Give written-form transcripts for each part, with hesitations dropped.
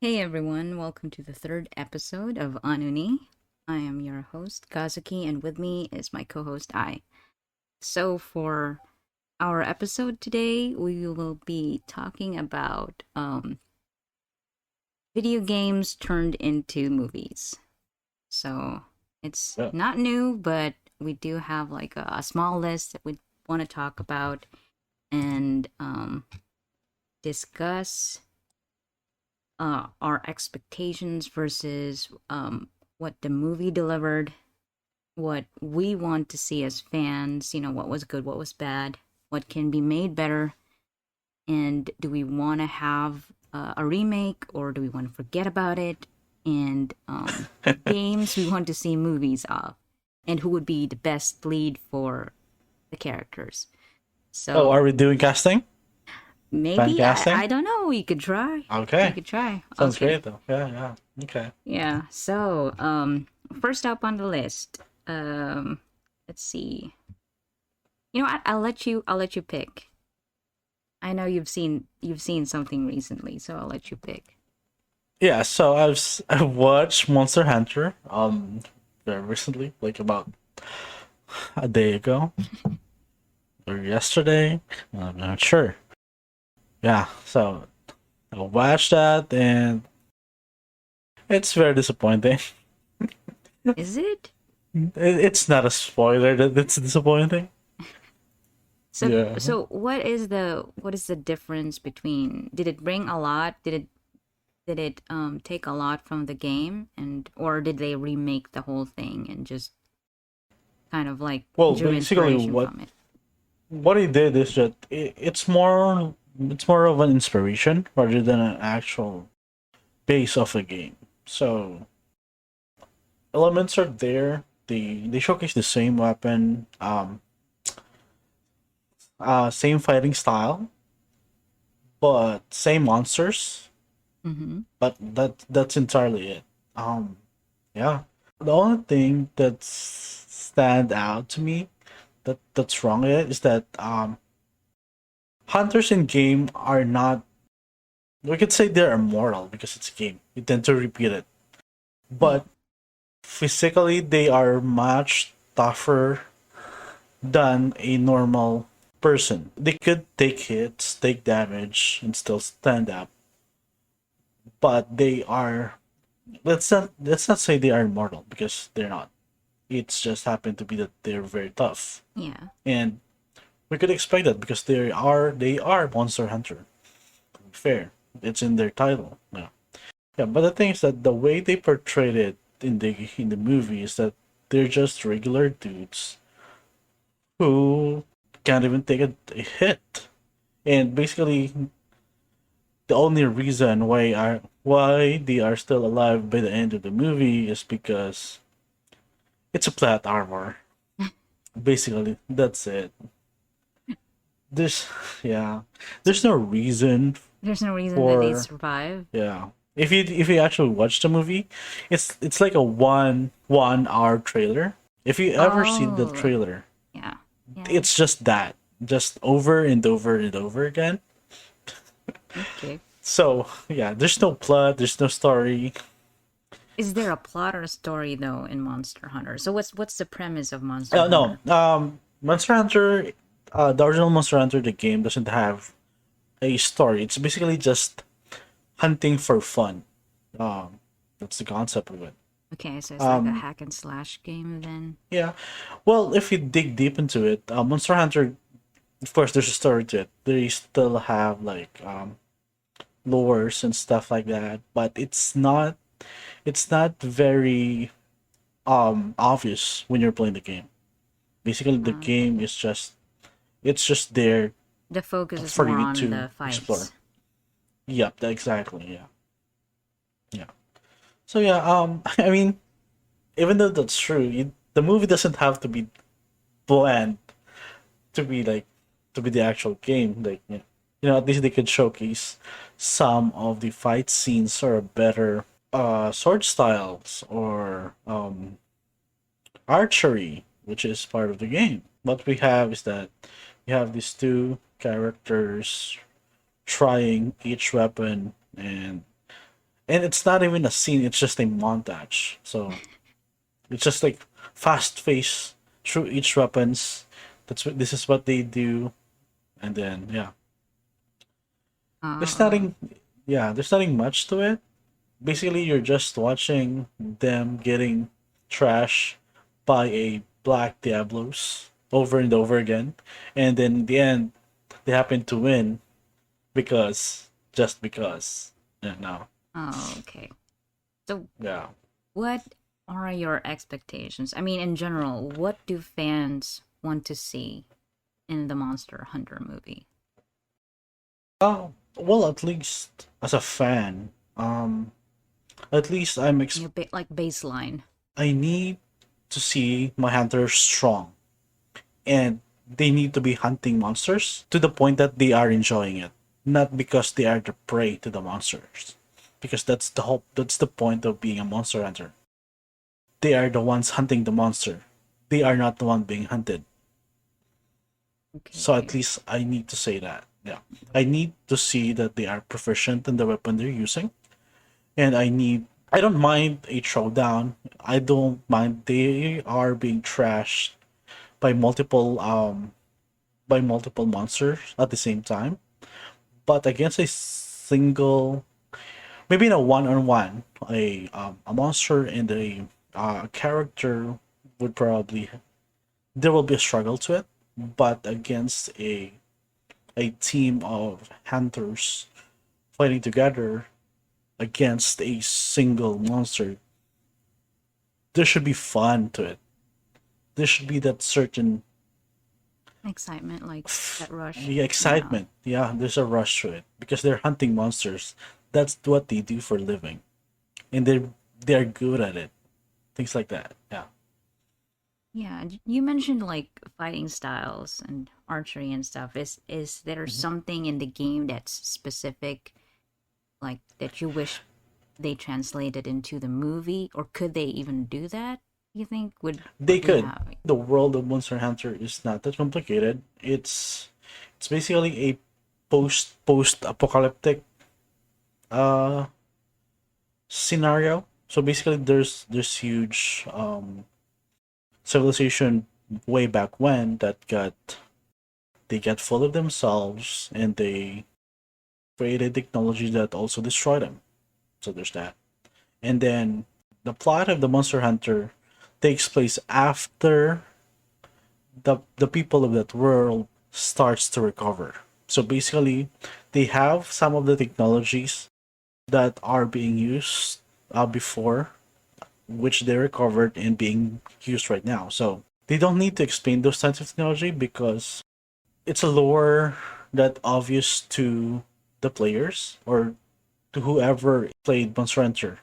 Hey everyone, welcome to the third episode of Anuni. I am your host, Kazuki, and with me is my co host, I. So, for our episode today, we will be talking about video games turned into movies. So, it's Yeah. not new, but we do have like a small list that we want to talk about and discuss our expectations versus what the movie delivered, what we want to see as fans, what was good, what was bad, what can be made better, and do we want to have a remake or do we want to forget about it? And games we want to see movies of, and who would be the best lead for the characters. Oh, So are we doing casting? Fan maybe casting? I don't know. We could try. We Okay. could try. Sounds Okay. great though. Yeah. Okay. Yeah. So, first up on the list, let's see. You know what? I'll let you pick. I know you've seen something recently, so I'll let you pick. Yeah, so I watched Monster Hunter very recently, like about a day ago or yesterday. I'm not sure. Yeah, so I watched that and it's very disappointing. Is it? It's not a spoiler that it's disappointing. So Yeah. so what is the difference between did it bring a lot? Did it take a lot from the game and or did they remake the whole thing and just kind of like Well, drew basically inspiration what from it? what he did is that it's more of an inspiration rather than an actual base of a game. So elements are there. They showcase the same weapon, same fighting style, but same monsters. Mm-hmm. But that's entirely it. Um, yeah. The only thing that's stand out to me that's wrong with it is that hunters in game are not. We could say they're immortal because it's a game. You tend to repeat it, Yeah. but physically they are much tougher than a normal person. They could take hits, take damage, and still stand up. But they are let's not say they are immortal because they're not. It's just happened to be that they're very tough. Yeah. And we could expect that because they are monster hunter. Fair. It's in their title. Yeah. Yeah, but the thing is that the way they portrayed it in the movie is that they're just regular dudes who can't even take a hit. And basically, the only reason why they are still alive by the end of the movie is because it's a flat armor. Basically, that's it. There's yeah, there's no reason There's no reason that they for survive. yeah. If you actually watch the movie, it's like a one hour trailer. If you ever see the Oh, trailer, yeah. Yeah. it's just that, just over and over and over again. Okay. So yeah, there's no plot, there's no story. Is there a plot or a story though in Monster Hunter? So what's the premise of Monster No, Hunter? Monster Hunter, the original Monster Hunter, the game doesn't have a story. It's basically just hunting for fun. Um, that's the concept of it. Okay, so it's like a Um, hack and slash game then. yeah. Well, if you dig deep into it, Monster Hunter, of course, there's a story to it. They still have like lores and stuff like that, but it's not very obvious when you're playing the game. Basically, the Okay. game is just there The focus is for more you on to the explore. fights. Yep, exactly. Yeah, yeah. So yeah, I mean, even though that's true, the movie doesn't have to be bland to be like to be the actual game. Like at least they could showcase some of the fight scenes or better sword styles or archery, which is part of the game. What we have is that we have these two characters trying each weapon, and And it's not even a scene, it's just a montage. So it's just like fast pace through each weapons. This is what they do, and then yeah, there's Uh, nothing. Yeah, there's nothing much to it. Basically, you're just watching them getting trash by a black Diablos over and over again, and then in the end, they happen to win because just because. Yeah, no, okay. So, yeah. what are your expectations? I mean, in general, what do fans want to see in the Monster Hunter movie? Well, at least as a fan, at least You bit like baseline. I need to see my hunters strong, and they need to be hunting monsters to the point that they are enjoying it, not because they are the prey to the monsters, because that's the hope. That's the point of being a monster hunter. They are the ones hunting the monster. They are not the one being hunted. So at Okay. least I need to say that. Yeah, I need to see that they are proficient in the weapon they're using, and I don't mind a throwdown. I don't mind they are being trashed by multiple monsters at the same time. But against a single, maybe in a one-on-one, a monster and a character would probably, there will be a struggle to it. But against a team of hunters fighting together against a single monster, there should be fun to it. There should be that certain Excitement, like that rush. the Yeah. excitement. Yeah, there's a rush to it because they're hunting monsters. That's what they do for a living, and they're good at it. Things like that. Yeah. Yeah, you mentioned like fighting styles and archery and stuff. Is there Mhm. something in the game that's specific, like that you wish they translated into the movie, or could they even do that? You think with They what we could. have? The world of Monster Hunter is not that complicated. It's basically a post apocalyptic uh scenario. So basically, there's huge civilization way back when that got full of themselves, and they created technology that also destroyed them. So there's that. And then the plot of the Monster Hunter takes place after the people of that world starts to recover. So basically, they have some of the technologies that are being used before, which they recovered and being used right now. So they don't need to explain those types of technology because it's a lore that obvious to the players or to whoever played Monster Hunter.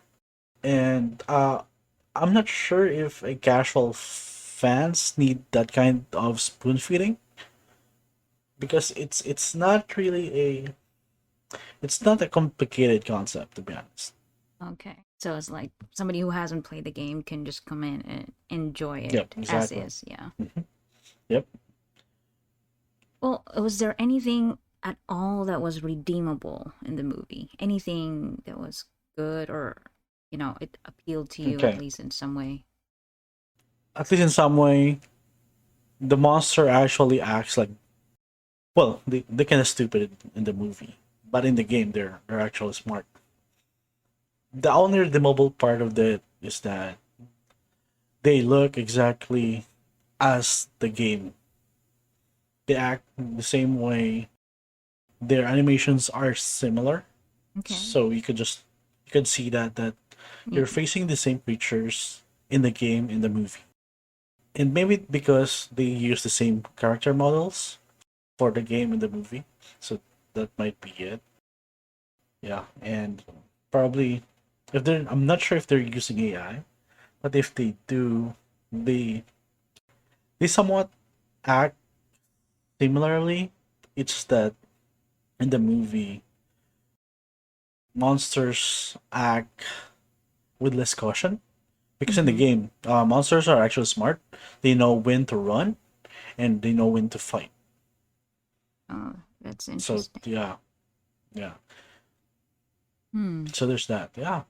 And I'm not sure if a casual fans need that kind of spoon feeding because it's not really it's not a complicated concept to be honest. Okay, so it's like somebody who hasn't played the game can just come in and enjoy Yep, it as exactly. is. Yeah. Mhm. Yep. Well, was there anything at all that was redeemable in the movie? Anything that was good or, it appealed to you at Okay. least in some way? At least in some way, the monster actually acts like, well, they kind of stupid in the movie, but in the game they're actually smart. The only redeemable part of it is that they look exactly as the game. They act the same way. Their animations are similar, Okay. so you could see that Yeah. you're facing the same creatures in the game in the movie. And maybe because they use the same character models for the game and the movie, so that might be it. Yeah, and probably if they're, I'm not sure if they're using AI, but if they do, they they somewhat act similarly. It's that in the movie, monsters act with less caution because in the Mm-hmm. game, monsters are actually smart. They know when to run and they know when to fight. Oh, that's So interesting. yeah, yeah. Hmm. So there's that. Yeah.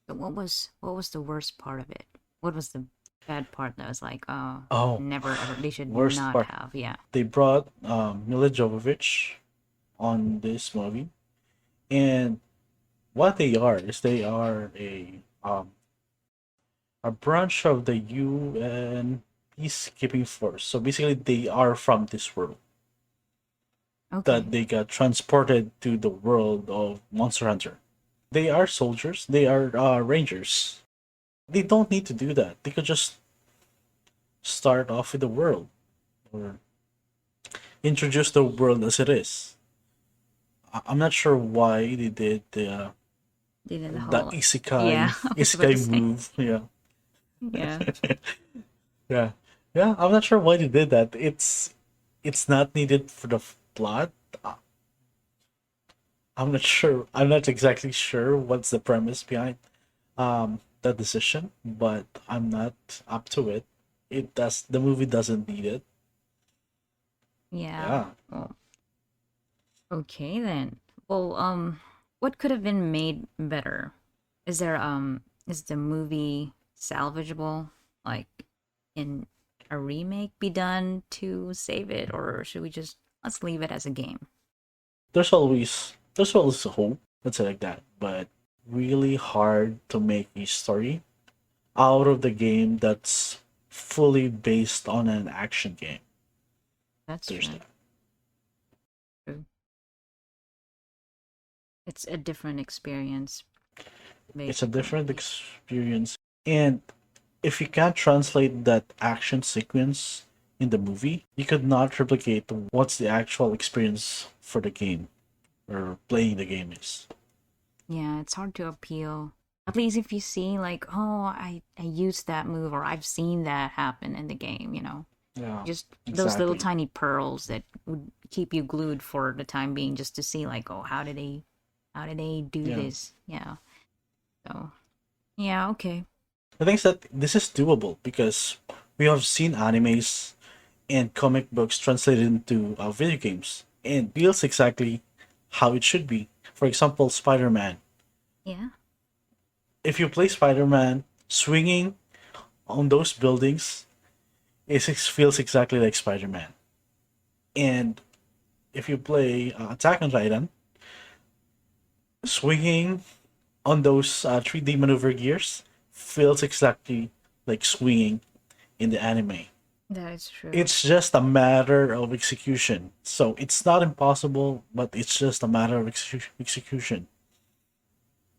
So what was the worst part of it? What was the bad part that was like, oh, Oh, never ever they should worst not part. have, yeah. They brought Mila Jovovich on this movie, and what they are is they are a branch of the UN peacekeeping force. So basically, they are from this world that Okay. they got transported to the world of Monster Hunter. They are soldiers. They are rangers. They don't need to do that. They could just start off with the world or introduce the world as it is. I'm not sure why they did Did the the whole, yeah, isekai I was about to isekai say. move. Yeah, Yeah. yeah, yeah. I'm not sure why they did that. It's not needed for the plot. I'm not sure. I'm not exactly sure what's the premise behind that decision, but I'm not up to it. It does. The movie doesn't need it. Yeah. Yeah. Well, okay then. Well, what could have been made better? Is the movie salvageable? Like, can a remake be done to save it, or should we just let's leave it as a game? There's always a hope. Let's say like that, but really hard to make a story out of the game that's fully based on an action game. That's There's true. that. True. It's a different experience, It's a basically. different experience, and if you can't translate that action sequence in the movie, you could not replicate what's the actual experience for the game or playing the game is. Yeah, it's hard to appeal. At least if you see like, oh, I used that move or I've seen that happen in the game, Yeah, Just those little exactly. tiny pearls that would keep you glued for the time being just to see like, oh, how did they do Yeah. this? Yeah. So, yeah, okay. The thing is that this is doable because we have seen animes and comic books translated into video games and feels exactly how it should be. For example, Spider Man. Yeah. If you play Spider Man, swinging on those buildings feels exactly like Spider Man. And if you play Attack on Titan, swinging on those 3D maneuver gears feels exactly like swinging in the anime. That is true. It's just a matter of execution. So it's not impossible, but it's just a matter of execution.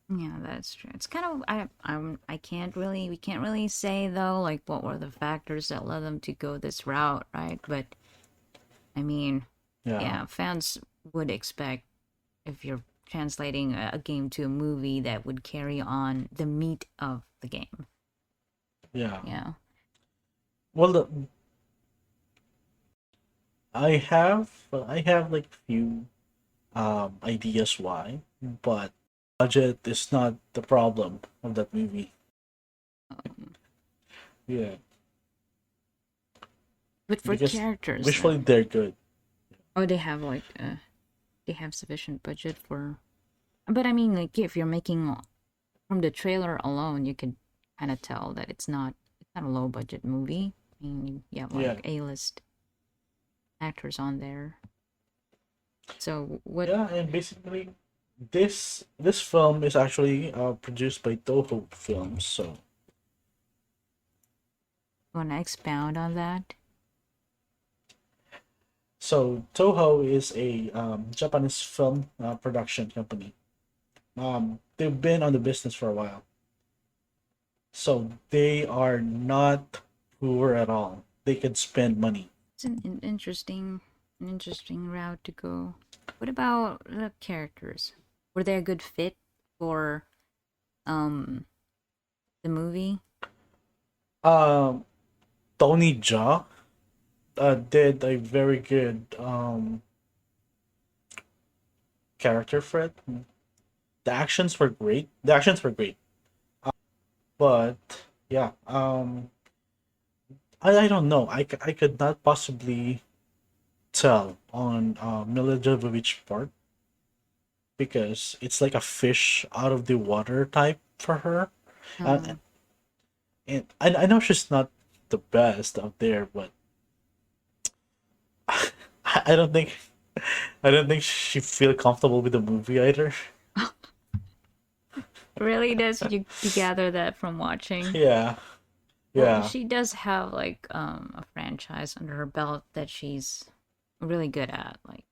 Yeah, that's true. It's kind of I can't really we can't really say though like what were the factors that led them to go this route, right? But I mean, Yeah, yeah, fans would expect if you're translating a game to a movie that would carry on the meat of the game. yeah. Yeah. Well, I have like few ideas why, but budget is not the problem of that movie. Um, Yeah, but for because characters visually then, they're good. oh, they have sufficient budget for. But I mean, like if you're making from the trailer alone, you could kind of tell that it's not a low budget movie. I mean, you have Yeah, like A-list actors on there. So what? yeah, and basically this film is actually produced by Toho Films. Want to expound on that? So Toho is a Japanese film production company. They've been on the business for a while, so they are not poor at all. They can spend money. It's an interesting route to go. What about the characters? Were they a good fit for um the movie? Um, Tony Jaa did a very good character for it. The actions were great. The actions were great, but yeah, I don't know. I could not possibly tell on Mila Jovovich part because it's like a fish out of the water type for her. And, Um, I know she's not the best out there, but I don't think I don't think she feel comfortable with the movie either. really does you gather that from watching? Yeah, Well, yeah, she does have like a franchise under her belt that she's really good at. Like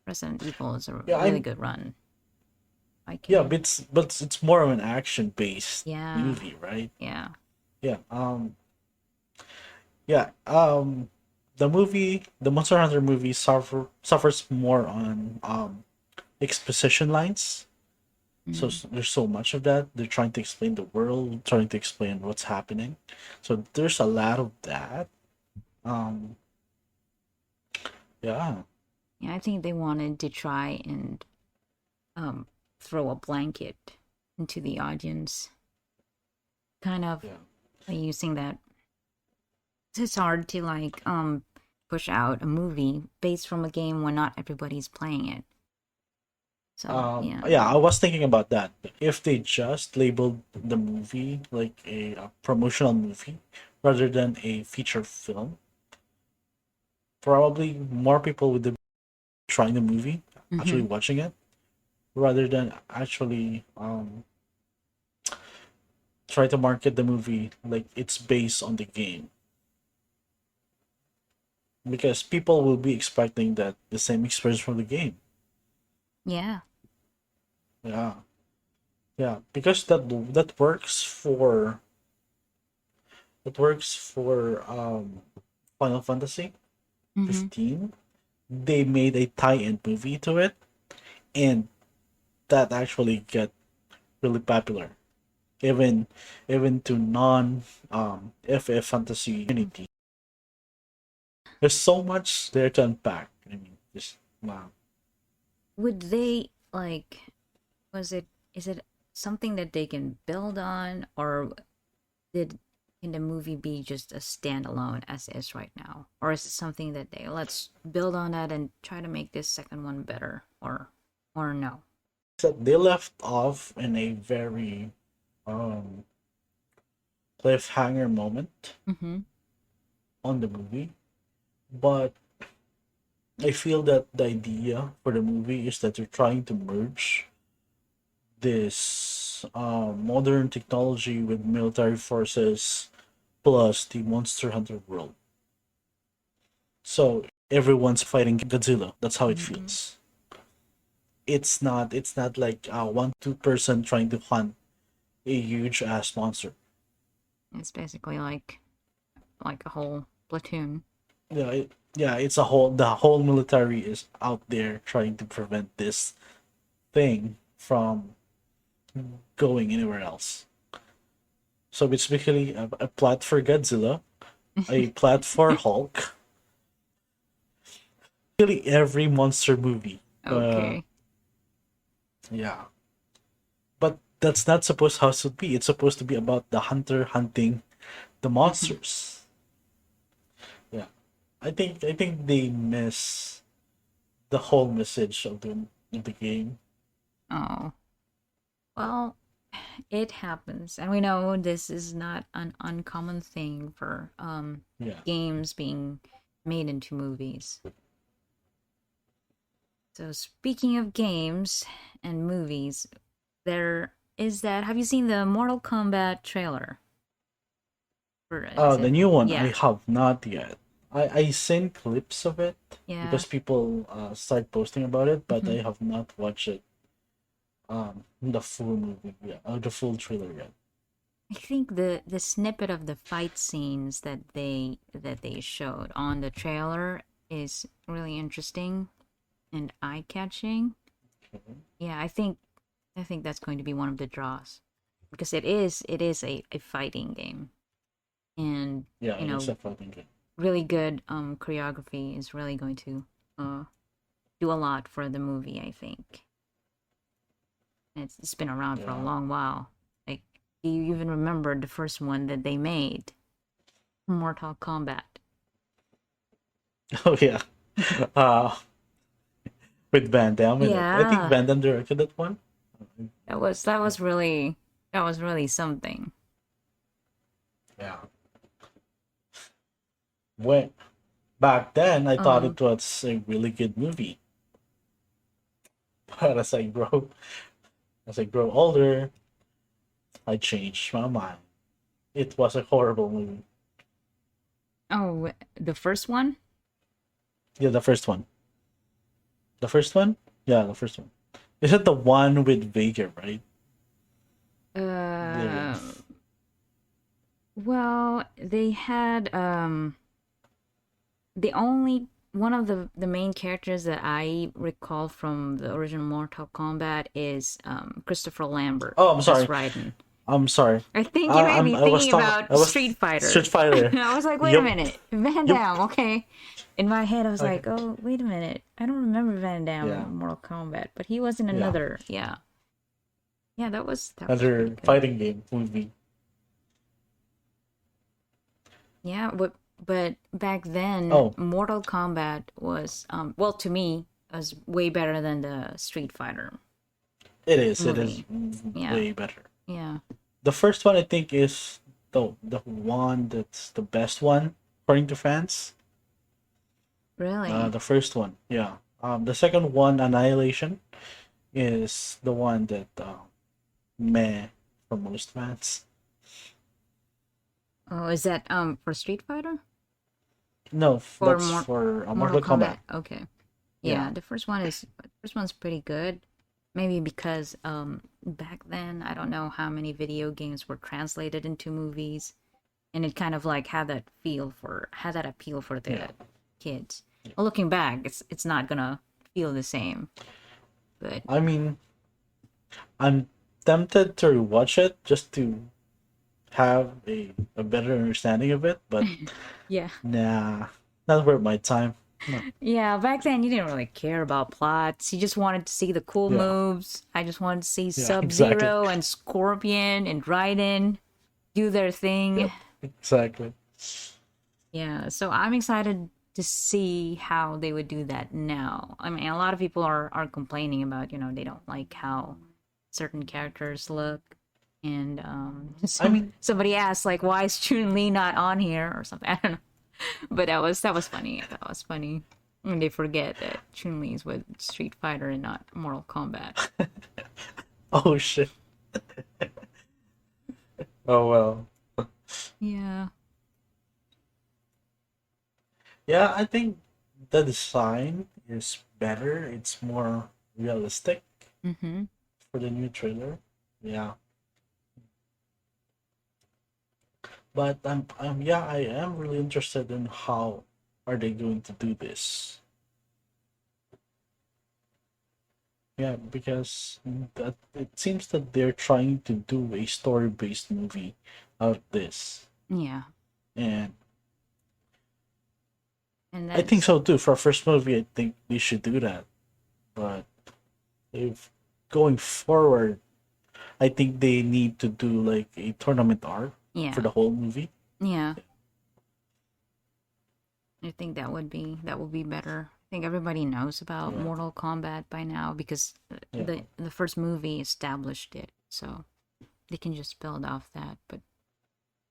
Resident Evil is a yeah. really good run. Yeah, Viking. but it's more of an action based Yeah, movie, right? yeah. Yeah. Yeah. The Monster Hunter movie suffers more on exposition lines. So Mm. there's so much of that. They're trying to explain the world, trying to explain what's happening. So there's a lot of that. Um, yeah, Yeah, I think they wanted to try and um throw a blanket into the audience, kind of yeah. like using that. It's hard to like push out a movie based from a game when not everybody's playing it. So yeah, Yeah, I was thinking about that. If they just labeled the movie like a promotional movie rather than a feature film, probably more people would be trying the movie, actually mm-hmm. watching it, rather than actually try to market the movie like it's based on the game. Because people will be expecting that the same experience from the game. Yeah. Yeah, yeah, because that works for Final Fantasy Mm-hmm. 15. They made a tie-in movie to it, and that actually get really popular, even even to non FF fantasy community. There's so much there to unpack. I mean, just wow. Would they like? Was it? Is it something that they can build on, or did can the movie be just a standalone as is right now, or is it something that they let's build on that and try to make this second one better, or no? So they left off in a very um cliffhanger moment Mm-hmm. on the movie, but I feel that the idea for the movie is that they're trying to merge this modern technology with military forces plus the Monster Hunter world. So everyone's fighting Godzilla. That's how it Mm-hmm. feels. It's not like one two person trying to hunt a huge ass monster. It's basically like a whole platoon. Yeah, yeah, it's a whole the whole military is out there trying to prevent this thing from going anywhere else. So it's basically a plot for Godzilla, a plot for Hulk. Really, every monster movie. Uh, Okay. yeah, but that's not supposed how it should be. It's supposed to be about the hunter hunting the Mm-hmm. monsters. Yeah, I think they miss the whole message of the game. Oh well, it happens, and we know this is not an uncommon thing for Yeah. games being made into movies. So speaking of games and movies, there is that. Have you seen the Mortal Kombat trailer? Or is The it? new one I Yeah, have not yet. I seen clips of it yeah. because people start posting about it, but Hmm. I have not watched it the full movie yet, the full trailer yet. I think the snippet of the fight scenes that they showed on the trailer is really interesting and eye catching. Okay. Yeah, I think that's going to be one of the draws because it is a fighting game, and Yeah, you it is know a fighting game. really good choreography is really going to uh do a lot for the movie, I think. And it's been around for a Yeah. long while. Like, do you even remember the first one that they made? Mortal Kombat. Oh yeah. Uh with Van Damme in it. I think Yeah, Van Damme directed that one. that was really something. Yeah. When back then, I thought Um, it was a really good movie, but as I grow older, I changed my mind. It was a horrible movie. oh, the first one? Yeah, the first one. The first one? Yeah, the first one. Is it the one with Vega, right? The, Uh, well, they had the only one of the main characters that I recall from the original Mortal Kombat is Christopher Lambert oh, I'm as sorry. Raiden. I'm sorry. I think you might be I was thinking talking. I about was Street Fighter. Street Fighter. I was like, wait a Yep. minute, Van Yep. Damme, okay. In my head, I was Okay. like, oh, wait a minute, I don't remember Van Damme Yeah. in Mortal Kombat, but he was in Yeah. another, yeah, yeah, that was pretty Another good. fighting game movie. Yeah, but back then, Oh, Mortal Kombat was well to me was way better than the Street Fighter it is. It is movie. Yeah, way better. yeah, The first one I think is the one that's the best one according to fans. really. The first one, yeah. The second one, Annihilation, is the one that meh for most fans. Oh, is that for Street Fighter No, or that's for Mortal Mortal Kombat. Kombat? Okay. Yeah, Yeah, the first one's pretty good. Maybe because back then I don't know how many video games were translated into movies, and it kind of like had that appeal for yeah. the kids. Well, looking back, it's not gonna feel the same, but I mean, I'm tempted to rewatch it just to have a better understanding of it, but yeah. nah, not worth my time. No. Yeah, back then you didn't really care about plots. You just wanted to see the cool Yeah, moves. I just wanted to see yeah, exactly. Sub-Zero and Scorpion and Raiden do their thing. Yep, exactly. Yeah, so I'm excited to see how they would do that now. I mean, a lot of people are complaining about, they don't like how certain characters look. And I mean, somebody asked like, why is Chun-Li not on here or something? I don't know. But that was funny. That was funny. When they forget that Chun-Li is with Street Fighter and not Mortal Kombat. oh shit. Oh well. Yeah. Yeah, I think the design is better. It's more realistic Mm-hmm. for the new trailer. Yeah, but yeah, I am really interested in how are they going to do this. Yeah, because that it seems that they're trying to do a story-based movie out of this, Yeah. and And I think that's so too. For a first movie, I think they should do that. But if going forward, I think they need to do like a tournament arc for yeah. the whole movie. Yeah. I think that would be better. I think everybody knows about Yeah, Mortal Kombat by now because yeah, the first movie established it. So they can just build off that. But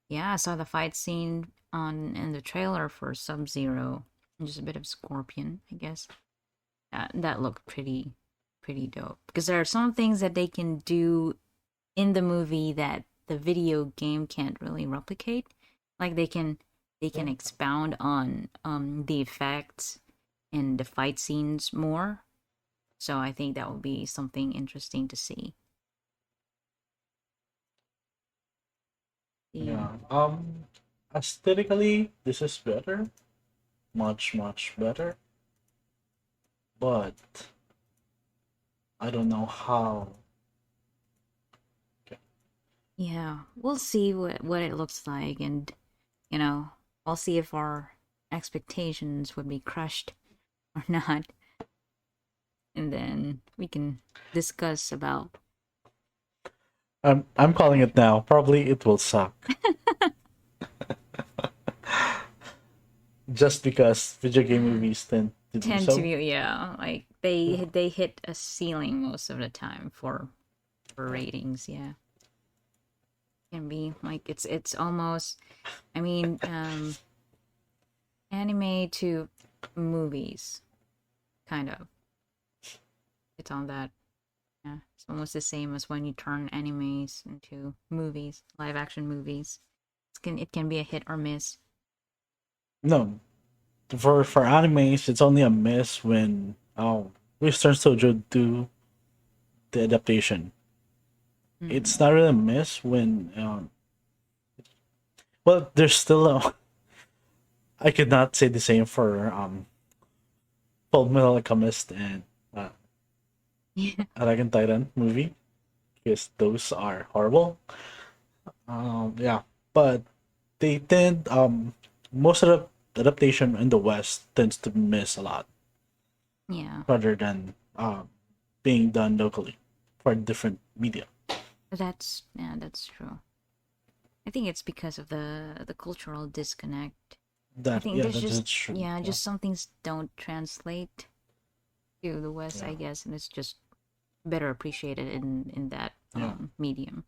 yeah, I saw the fight scene on in the trailer for Sub-Zero and just a bit of Scorpion, I guess. That looked pretty dope because there are some things that they can do in the movie that the video game can't really replicate. Like they can yeah, expound on the effects and the fight scenes more. So I think that would be something interesting to see. Yeah. yeah. Aesthetically, this is better, much better. But I don't know how. Okay. Yeah. We'll see what it looks like and you know, we'll see if our expectations would be crushed or not. And then we can discuss about I'm calling it now. Probably it will suck. Just because video game movies tend to do tend to so. be, yeah, like they hit a ceiling most of the time for ratings. Yeah, can be like it's almost. I mean, anime to movies, kind of. It's on that. Yeah, it's almost the same as when you turn animes into movies, live action movies. It can be a hit or miss. No, for animes, it's only a miss when Western Studio do the adaptation. It's Mm. not really a miss when well, there's still a, I could not say the same for Full Metal Alchemist and uh, Yeah, Attack on Titan movie because those are horrible. Yeah, but they tend most of the adaptation in the West tends to miss a lot yeah. rather than being done locally for different media. That's true. I think it's because of the cultural disconnect. I That think yeah, there's that's just true. yeah, Yeah, just some things don't translate to the West, yeah, I guess, and it's just better appreciated in that yeah. medium.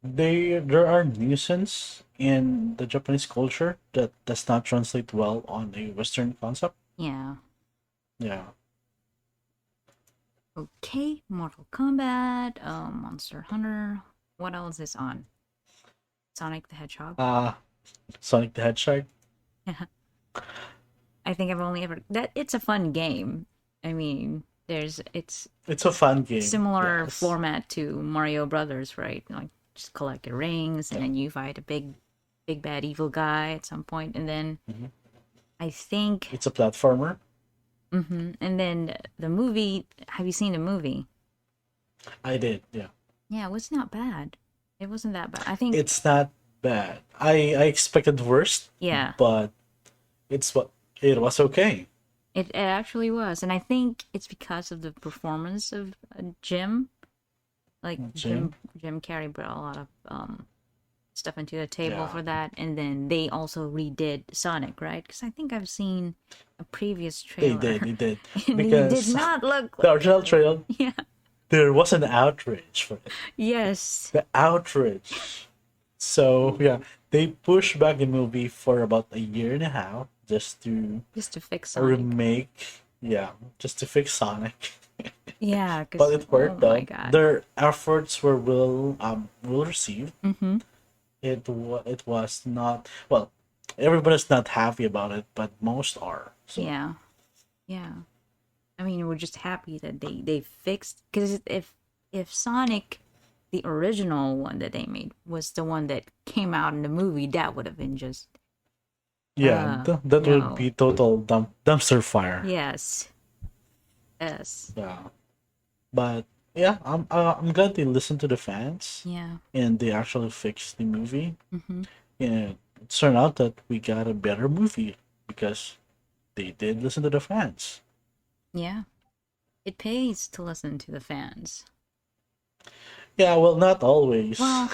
There are nuisance in the Japanese culture that does not translate well on a Western concept. Yeah. Yeah. Okay, Mortal Kombat, Monster Hunter. What else is on? Sonic the Hedgehog. Sonic the Hedgehog. I think I've only ever that it's a fun game. I mean, it's It's a fun game. similar Yes. format to Mario Brothers, right? Like just collect the rings and Yeah. then you fight a big bad evil guy at some point and then Hmm. I think It's a platformer. and then the movie, have you seen the movie? I did. Yeah. Yeah, it was not bad. It wasn't that bad. I think It's not bad. I expected worst, yeah, but it's what it was okay. it actually was. And I think it's because of the performance of Jim. Like Jim. Jim Carrey brought a lot of stuff into the table Yeah. for that, and then they also redid Sonic, right? Because I think I've seen a previous They did. trailer, They did and he did because not look the like original trail yeah, there was an outrage for it. yes, The outrage. So yeah, they pushed back the movie for about a year and a half just to just to fix Sonic. remake. Yeah, just to fix Sonic. Yeah, But because it oh worked my though. god. Their efforts were well received. Mm-hmm. It was not well. Everybody's not happy about it, but most are. So Yeah, yeah. I mean, we're just happy that they fixed because if Sonic, the original one that they made, was the one that came out in the movie, that would have been just yeah, that would no. be total dumpster fire. Yes. Yes. Yeah, but yeah, I'm glad they listened to the fans Yeah. and they actually fixed the movie. Mm-hmm. And it turned out that we got a better movie because they did listen to the fans. Yeah. It pays to listen to the fans. Yeah, well, not always. Well,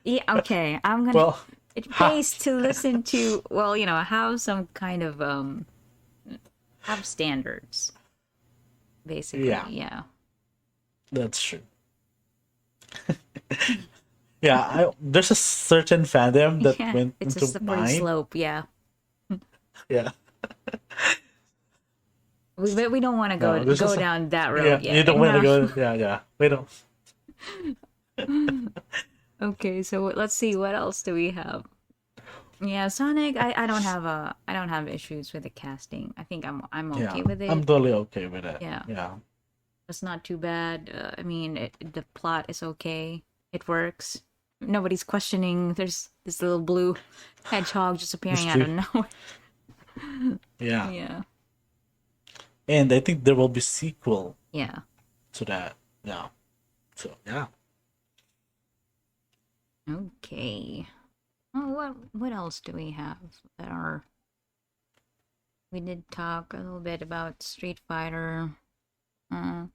yeah, okay. I'm gonna Well, it ha, pays to listen to well, have some kind of have standards, basically. yeah, Yeah. that's true. Yeah, there's a certain fandom that Yeah. went It's a into slippery mine. slope, yeah. Yeah, We don't want to no, there's go just down that yeah. road You yet. don't want to No. go. Yeah, yeah. We don't. Okay, so let's see what else do we have? Yeah, Sonic, I don't have issues with the casting. I think I'm Yeah, okay with I'm it. totally okay with it. Yeah, Yeah, it's not too bad. I mean, the plot is okay. It works. Nobody's questioning. There's this little blue hedgehog just it's appearing out true. of nowhere. Yeah, Yeah. and I think there will be sequel Yeah. to that. Yeah. So yeah. Okay. Oh, what else do we have that are we did talk a little bit about Street Fighter. Uh,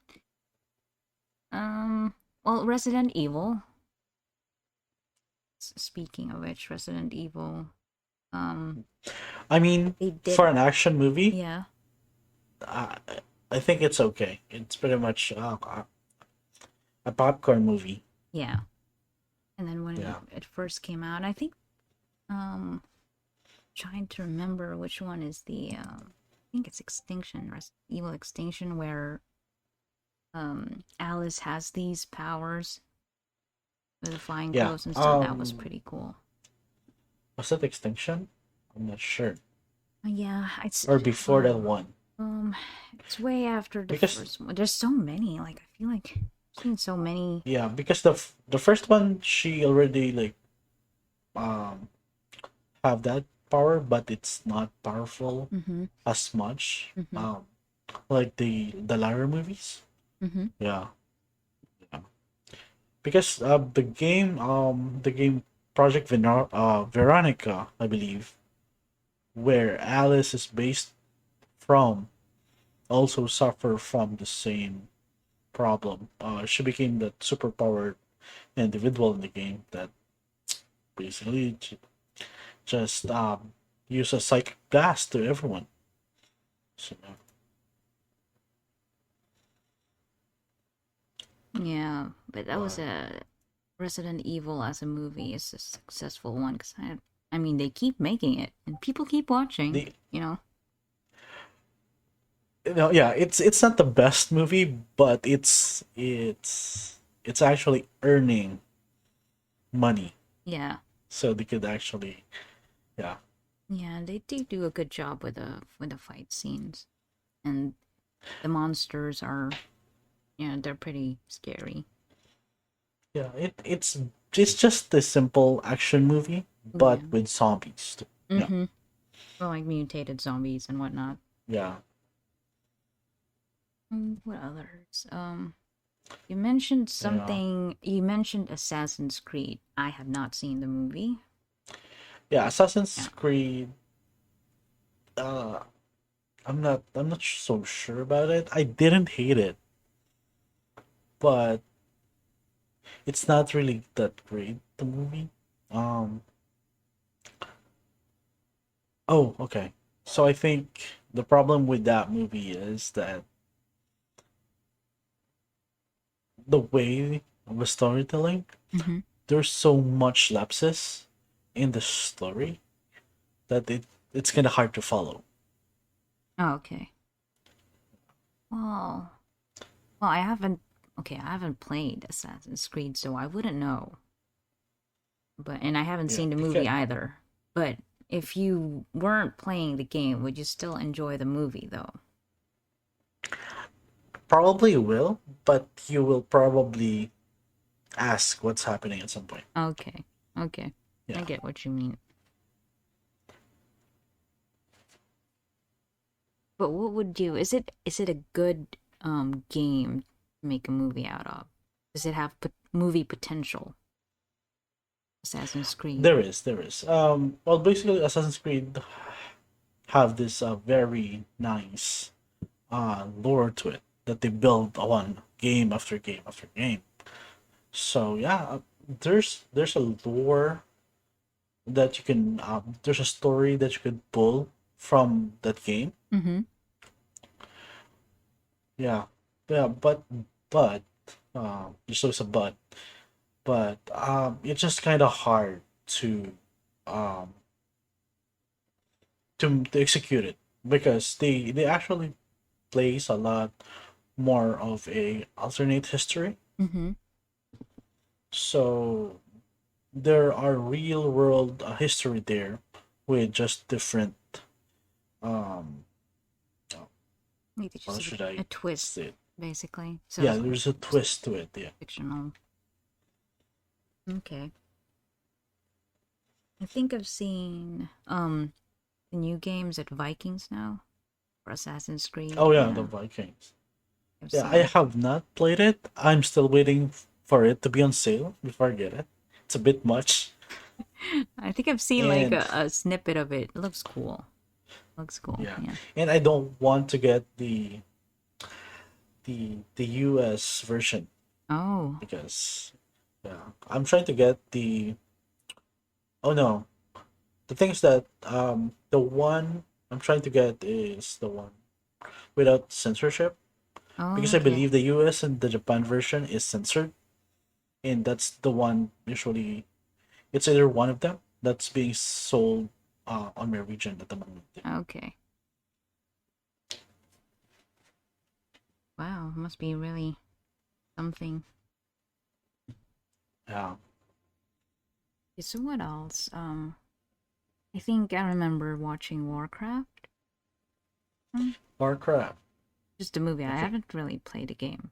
um well, Resident Evil. Speaking of which, Resident Evil, um, I mean, they for did, an action movie, yeah, I, I think it's okay. It's pretty much a popcorn movie. Yeah. And then when Yeah. it first came out, I think trying to remember which one is the I think it's Extinction, Evil Extinction, where Alice has these powers with the flying Yeah. clothes and stuff. That was pretty cool. Was it Extinction? I'm not sure. Yeah, Or before that one. um it's way after the Because first one. There's so many. Like I feel like I've seen so many. yeah, because the first one she already like um have that power, but it's not powerful Mm-hmm. as much. Mm-hmm. Like the latter movies. Mm-hmm. Yeah, yeah. Because the game Veronica, I believe, where Alice is based from, also suffer from the same problem. She became that superpowered individual in the game that basically just use a psychic blast to everyone. So, Yeah, but that was but a Resident Evil as a movie is a successful one because I mean, they keep making it and people keep watching. the You know. yeah, it's not the best movie, but it's actually earning money, Yeah. so they could actually yeah Yeah, they do a good job with the fight scenes, and the monsters are, yeah, they're pretty scary. yeah it's just a simple action movie, but Yeah. with zombies. Yeah, Mm-hmm. Or like mutated zombies and whatnot. yeah, What others? You mentioned yeah, something. You mentioned Assassin's Creed. I have not seen the movie. yeah. Assassin's Yeah. Creed. Uh, I'm not so sure about it. I didn't hate it, but it's not really that great. The movie. Um. Oh, okay. So I think the problem with that movie is that the way of the storytelling, Mm-hmm. there's so much lapses in the story that it's kind of hard to follow. Oh, okay. Well, well, I haven't. Okay, I haven't played Assassin's Creed, so I wouldn't know. But and I haven't Yeah, seen the movie because either. But if you weren't playing the game, would you still enjoy the movie though? probably will, but you will probably ask what's happening at some point. Okay. Okay. I Yeah. get what you mean. But what would you is it a good game to make a movie out of? Does it have movie potential? Assassin's Creed. There is. Well, basically, Assassin's Creed have this very nice lore to it that they build on game after game after game. So yeah, there's a lore that you can there's a story that you could pull from that game. Mm-hmm. Yeah, yeah, but there's always a but it's just kind of hard to um to execute it because they actually place a lot more of a alternate history. Mm-hmm. So there are real world history there with just different um Maybe how just should a I twist, say it? basically. So Yeah, it's there's a just twist to it. Yeah. fictional. Okay. I think I've seen the new games at Vikings now for Assassin's Creed. Oh yeah, the Yeah, Vikings. I've Yeah, I seen. have not played it. I'm still waiting for it to be on sale before I get it. It's a bit much. I think I've seen like And a snippet of it. It looks cool. Looks cool. yeah. Yeah. And I don't want to get the US version Oh. because yeah, I'm trying to get the oh no. The thing is that the one I'm trying to get is the one without censorship. Oh, because I okay. believe the US and the Japan version is censored, and that's the one usually it's either one of them that's being sold on my region at the moment. Okay. Wow, must be really something. Yeah, Okay, so what else? I think I remember watching Warcraft. Hmm, Warcraft. just a movie. I Okay. haven't really played a game,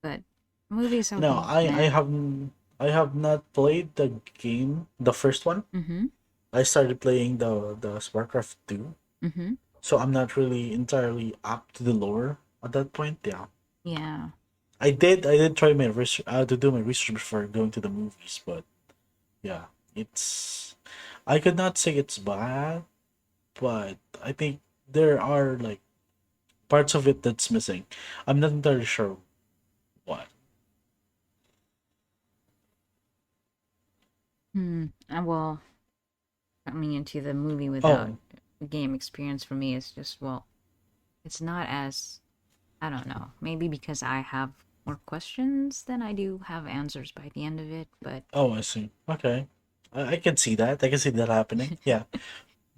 but movies No, okay. Meh. I have not played the game, the first one. Mm-hmm. I started playing the Warcraft 2, Mm-hmm. so I'm not really entirely up to the lore at that point. Yeah, Yeah. I did try my research to do my research before going to the movies, but yeah, it's I could not say it's bad, but I think there are like parts of it that's missing. I'm not entirely sure what. Hmm. Well, coming into the movie without Oh, a game experience for me is just well, it's not as I don't know. Maybe because I have more questions than I do have answers by the end of it, but oh, I see. Okay, I can see that. I can see that happening. Yeah,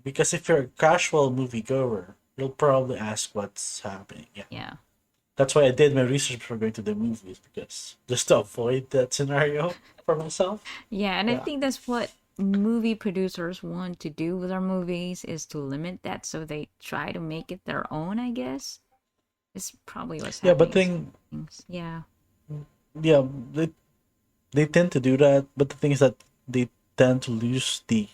because if you're a casual moviegoer, you'll probably ask what's happening. Yeah. yeah. That's why I did my research before going to the movies because just to avoid that scenario for myself. Yeah, and I Yeah. think that's what movie producers want to do with their movies is to limit that so they try to make it their own, I guess. It's probably what's Yeah, but happening with things. Yeah. yeah, they tend to do that, but the thing is that they tend to lose the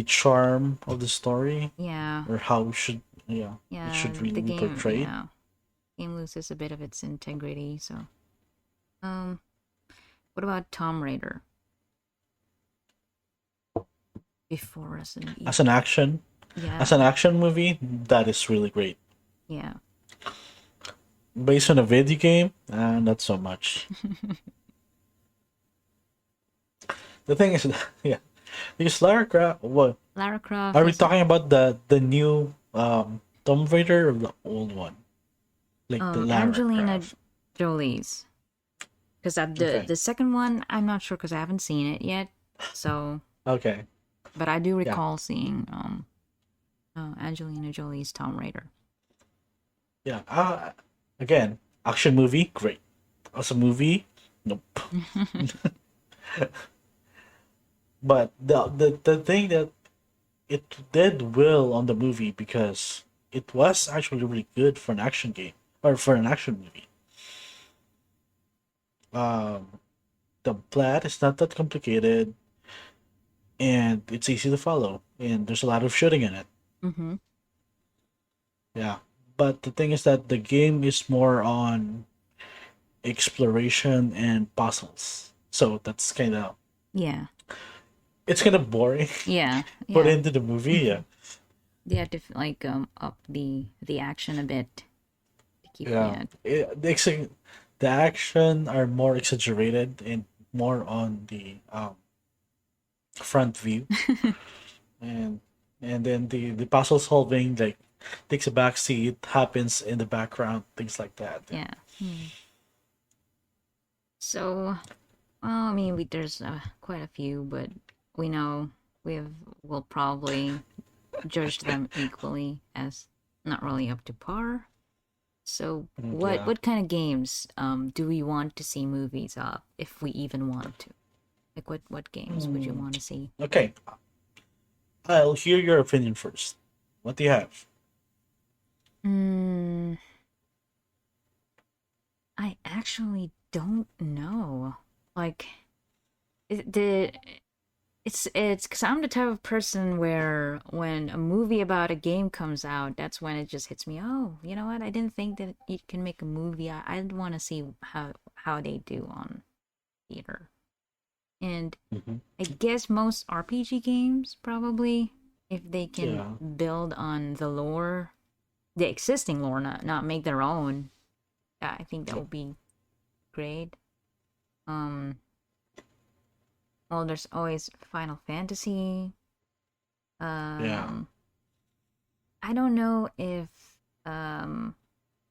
charm of the story Yeah. or how it should yeah it Yeah, should really the be game, portrayed. yeah. Game loses a bit of its integrity, so um what about Tomb Raider before Resident As an Evil? action as an Yeah. action movie, that is really great. Yeah. Based on a video game, not so much. The thing is, yeah, because Lara Croft. What Lara Croft are we is talking about? The new Tomb Raider or the old one, like the Lara Angelina Croft? Jolie's. Because the Okay, the second one, I'm not sure because I haven't seen it yet. So, okay, but I do yeah, recall seeing Angelina Jolie's Tomb Raider. yeah. Again, action movie, great. As a movie, nope. But the thing that it did well on the movie because it was actually really good for an action game or for an action movie. Um, the plot is not that complicated and it's easy to follow and there's a lot of shooting in it. Mm-hmm. Yeah. But the thing is that the game is more on exploration and puzzles. So that's kind of Yeah. it's kind of boring Yeah. put Yeah. into the movie. Yeah. They had to like up the action a bit to keep Yeah. yeah. The action are more exaggerated and more on the front view and then the puzzle solving like takes a back seat happens in the background things like that. Yeah. Yeah. Hmm. So, well, I mean, there's quite a few, but we know we'll probably judge them equally as not really up to par. So, what Yeah. what kind of games do we want to see movies of, if we even want to? Like, what games would you Hmm. want to see? Okay, I'll hear your opinion first. What do you have? Mm, I actually don't know. Like, it, the it's because I'm the type of person where when a movie about a game comes out, that's when it just hits me. Oh, you know what? I didn't think that you can make a movie. I'd want to see how they do on theater. And Hmm. I guess most RPG games probably, if they can Yeah. build on the lore, the existing lore, not make their own. I think that Yep. would be great. Um, well, there's always Final Fantasy. Yeah. Um, I don't know if um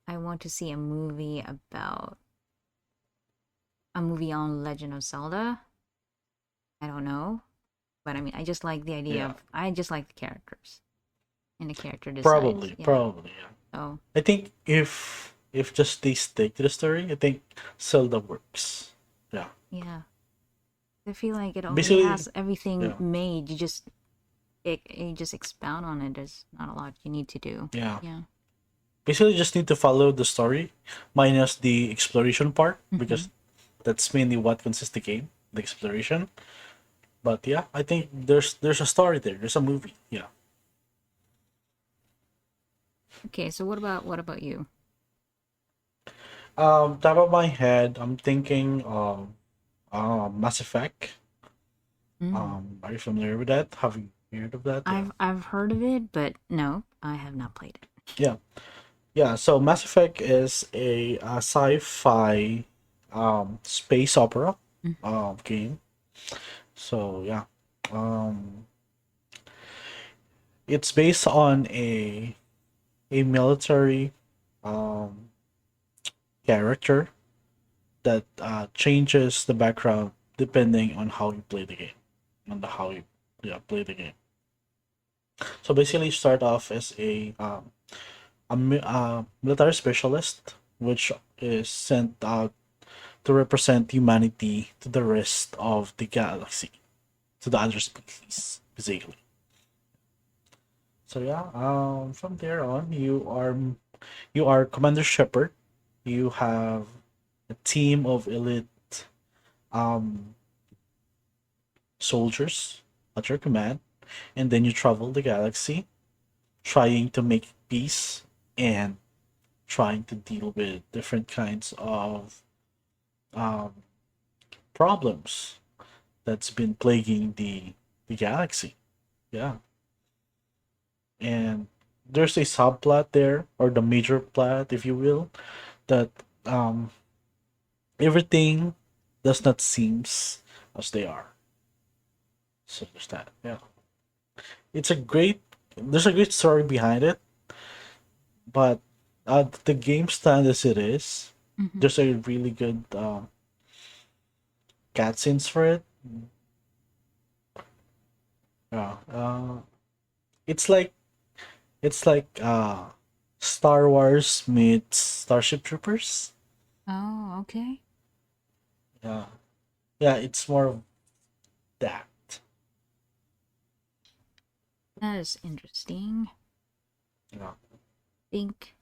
I want to see a movie on Legend of Zelda. I don't know, but I mean, I just like the idea Yeah, of I just like the characters and the character designs. probably, Yeah. probably. Yeah. So I think if just they stick to the story, I think Zelda works. Yeah. yeah, I feel like it already Basically, has everything yeah, made. You just expound on it. There's not a lot you need to do. yeah. Yeah. Basically, just need to follow the story, minus the exploration part, Mm-hmm. because that's mainly what consists the game, the exploration. But yeah, I think there's a story there. There's a movie. Yeah. Okay. So what about you? Top of my head, I'm thinking Mass Effect. Mm. Are you familiar with that? Have you heard of that? Yeah. I've heard of it, but no, I have not played it. Yeah. Yeah. So Mass Effect is a sci-fi space opera Mm. game. So yeah. Um, it's based on a military um character that changes the background depending on how you play the game, on the how you yeah play the game. So basically, you start off as a military specialist, which is sent out to represent humanity to the rest of the galaxy, to the other species, basically. So yeah, from there on, you are Commander Shepard. You have a team of elite um soldiers at your command, and then you travel the galaxy trying to make peace and trying to deal with different kinds of um, problems that's been plaguing the galaxy. Yeah, and there's a subplot there, or the major plot, if you will, that um, everything does not seems as they are. So there's that. Yeah, it's a great. There's a great story behind it, but the game stand as it is, Mm-hmm. there's a really good cutscenes for it. Yeah, it's like it's like Star Wars meets Starship Troopers. Oh, okay. Yeah, yeah, it's more of that. That is interesting. Yeah. Think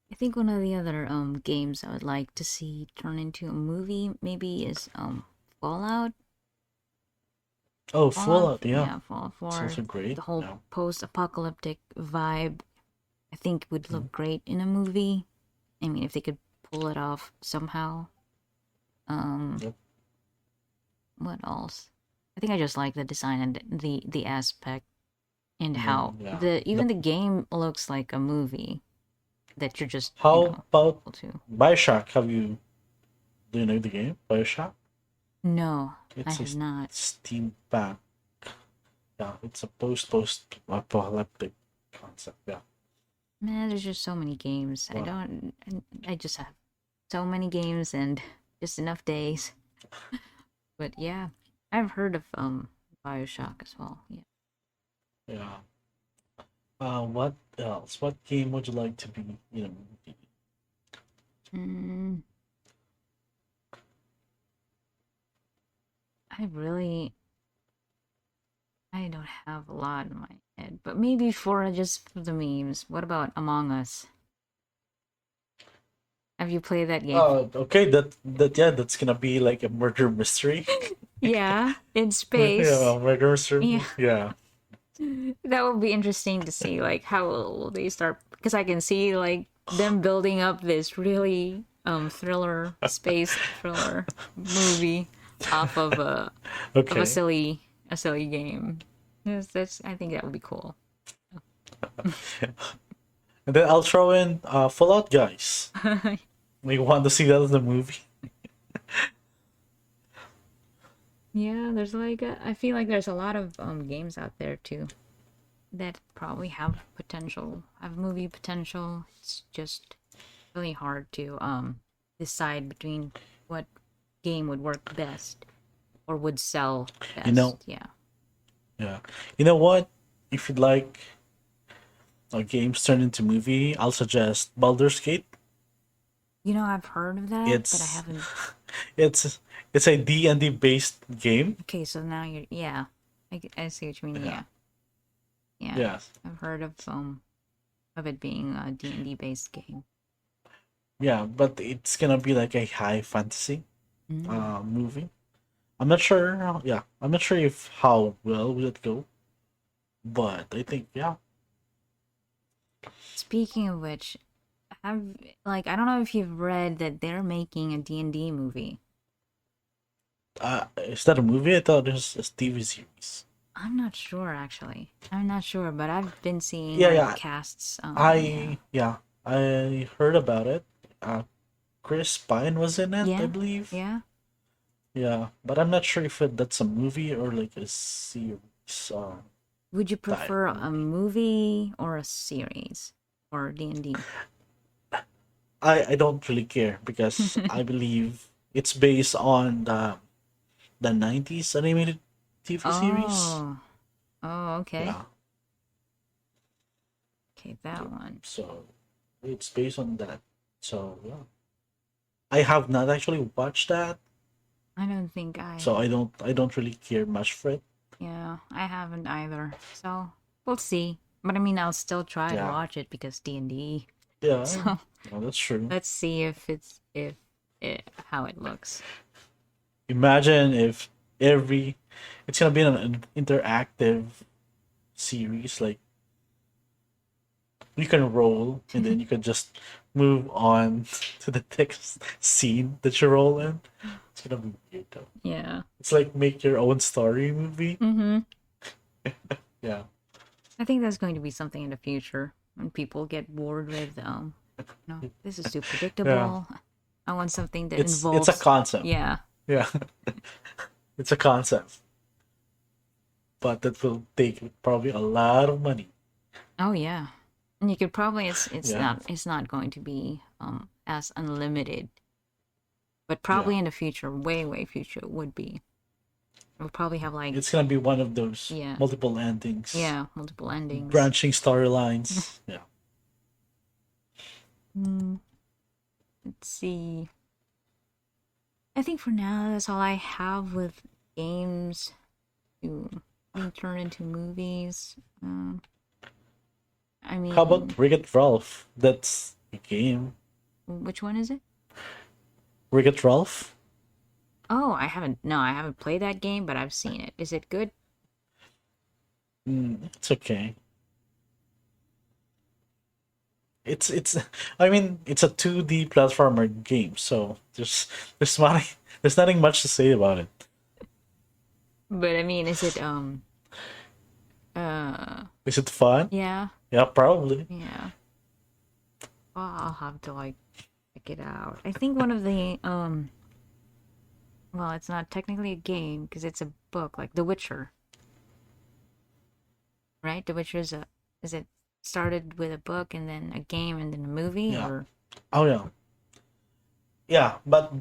I think one of the other games I would like to see turn into a movie maybe is Fallout. Oh, Fallout, Fallout. Yeah, yeah, Fallout it's 4. also great. The whole Yeah. post-apocalyptic vibe I think would Mhm. look great in a movie. I mean, if they could pull it off somehow. Um, Yep. what else? I think I just like the design and the aspect and how Yeah. the The even the game looks like a movie that you're just How about able to. Bioshock? Do you know the game Bioshock? No, I It's a have not. steampunk. Yeah, it's a post apocalyptic concept. Yeah. Man, there's just so many games. I Wow. don't. I just have so many games and just enough days. But yeah, I've heard of Bioshock as well. Yeah. Yeah. What else? What game would you like to be in a movie? Mm, I really I don't have a lot in my head, but maybe for just for the memes. What about Among Us? Have you played that game? Oh, okay. That yeah, that's gonna be like a murder mystery. Yeah, in space. Yeah, murder mystery. Yeah, Yeah. that would be interesting to see. Like, how will they start? Because I can see like them building up this really thriller space thriller movie off of Okay. a silly game. That's I think that would be cool. And then I'll throw in Fallout guys. We want to see that in the movie. Yeah, there's like I feel like there's a lot of games out there too that probably have potential, have movie potential. It's just really hard to decide between what game would work best or would sell You know, best. Yeah. yeah. You know what? If you'd like games turned into movie, I'll suggest Baldur's Gate. I've heard of that, but I It's haven't. it's it's a D&D based game. Okay, so now you're, yeah. I see what you mean. Yeah. Yeah. Yeah. Yeah. I've heard of it being a D&D based game. Yeah, but it's gonna be like a high fantasy Mm. movie. I'm not sure. Yeah, I'm not sure if how well will it go, but I think yeah. Speaking of which, have I don't know if you've read that they're making a D&D movie. Is that a movie? I thought it was a TV series. I'm not sure actually. I'm not sure, but I've been seeing Yeah, like yeah. casts. Yeah, I heard about it. Chris Pine was in it, I yeah, believe. yeah. Yeah, but I'm not sure if that's a movie or like a series Would you type prefer a movie. movie or a series or D&D? I don't really care because I believe it's based on the 90s animated TV series. Oh, oh, okay, Yeah, okay, yeah. that one. So it's based on that. So yeah, I have not actually watched that, I don't think so I don't really care much for it. yeah, I haven't either. So we'll see. But I mean, I'll still try to Yeah, watch it because D&D. yeah, So no, that's true. let's see if it how it looks. Imagine if every it's gonna be an interactive series. Like you can roll and then you can just move on to the next scene that you roll in. It's gonna be weird though. Yeah. It's like make your own story movie. Mm-hmm. Yeah. I think that's going to be something in the future when people get bored with this is too Yeah. predictable. I want something that It's a involves concept. yeah. Yeah. It's a concept. But that will take probably a lot of money. Oh yeah. And you could probably Yeah. it's not going to be as unlimited, but Yeah. probably in the future, way future it would be. We'll probably have like It's gonna be one of those yeah, multiple endings, yeah, multiple endings. branching storylines. Yeah. Hmm, let's see. I think for now that's all I have with games to being turned into movies. I How about mean, Wreck-It Ralph? That's a game. which one is it? Wreck-It Ralph? Oh, I haven't. No, I haven't played that game, but I've seen it. Is it good? It's okay. It's I mean it's a 2D platformer game, so there's nothing there's nothing much to say about it. But I mean, is it uh Is it fun? yeah, Yeah, probably. yeah. Well, I'll have to like check it out. I think one of the well, it's not technically a game because it's a book, like The Witcher, right? The Witcher is it started with a book and then a game and then a movie Yeah. or Oh yeah. Yeah, but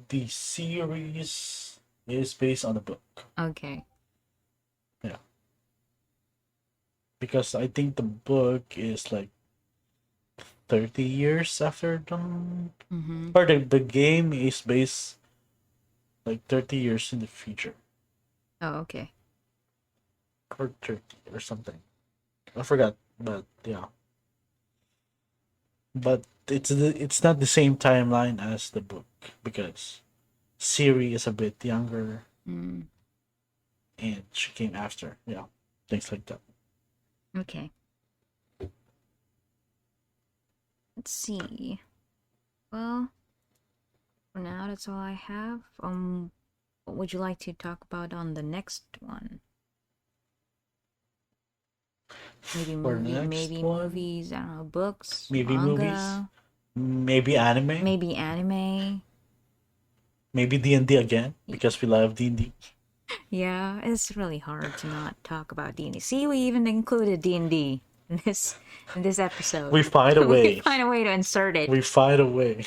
the series is based on the book. okay. Yeah. Because I think the book is like 30 years after them. Mm-hmm. Or the game is based like 30 years in the future. Oh, okay. Or 30 or something. I forgot, but yeah. But it's not the same timeline as the book because Siri is a bit younger Mm, and she came after. Yeah, things like that. okay. Let's see. Well, for now, that's all I have. What would you like to talk about on the next one? For the next Maybe one, movies. I don't know, books, maybe movies, manga, maybe anime, maybe anime. maybe D&D again because we love D&D. Yeah, it's really hard to not talk about D&D. See, we even included D&D. in this episode. We find a We way. find a way to insert it. We find a way.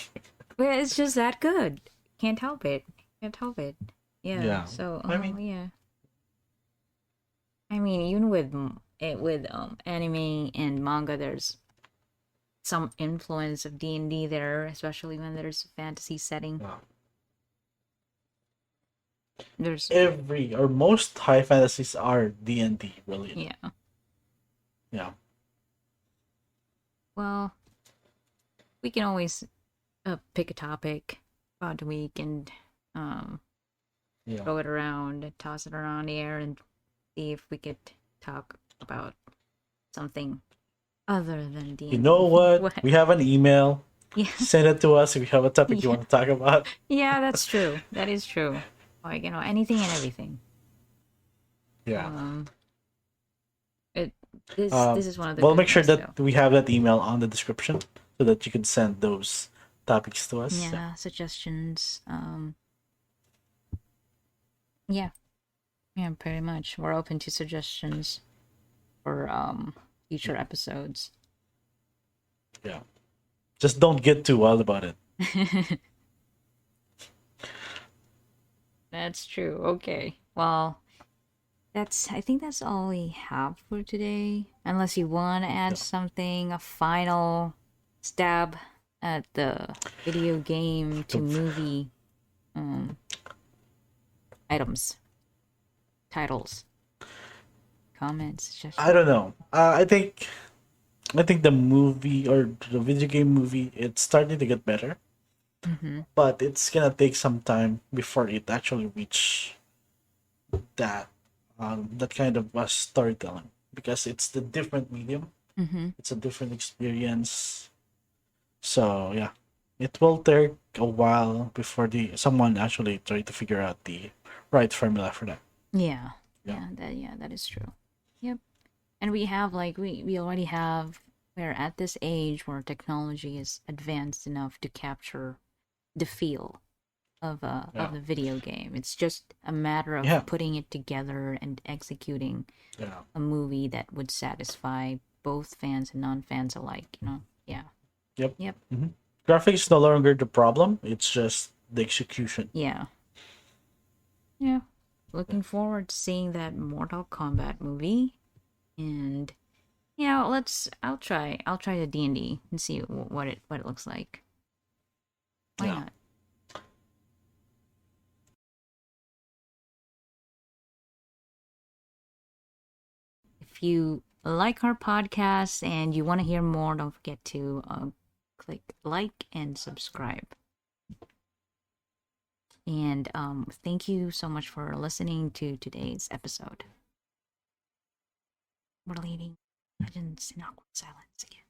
But it's just that good. Can't help it. Can't help it. Yeah. Yeah. So, I mean, yeah. I mean, even with anime and manga, there's some influence of D&D there, especially when there's a fantasy setting. yeah. There's Every or most high fantasies are D&D related. yeah. Yeah. Well, we can always pick a topic about the week and Yeah. throw it around, toss it around the air, and see if we could talk about something other than D&D. You know what? We have an email. Yeah. Send it to us if you have a topic you Yeah. want to talk about. Yeah, that's true. That is true. Like, anything and everything. Yeah. This is one of the. We'll good make sure ones, that though. we have that email on the description so that you can send those topics to us. Yeah, suggestions. Yeah, pretty much. We're open to suggestions for future episodes. Yeah. Just don't get too wild about it. That's true. Okay. Well, I think that's all we have for today. Unless you want to add something, a final stab at the video game to movie items, titles, comments, suggestions. I don't know. I think the movie or the video game movie it's starting to get better, but it's gonna take some time before it actually reach that that kind of storytelling because it's the different medium. It's a different experience. So yeah, it will take a while before the someone actually try to figure out the right formula for that. Yeah. Yeah. That is true. Yep. And we have we already have we're at this age where technology is advanced enough to capture the feel of the video game. It's just a matter of Yeah. putting it together and executing Yeah. a movie that would satisfy both fans and non-fans alike, Yeah. Yep. Yep. Graphics is no longer the problem. It's just the execution. Yeah. Yeah. Looking forward to seeing that Mortal Kombat movie. And yeah, I'll try the D&D and see what it looks like. Why Yeah. not? If you like our podcast and you want to hear more, don't forget to click like and subscribe. And thank you so much for listening to today's episode. We're leaving legends in awkward silence again.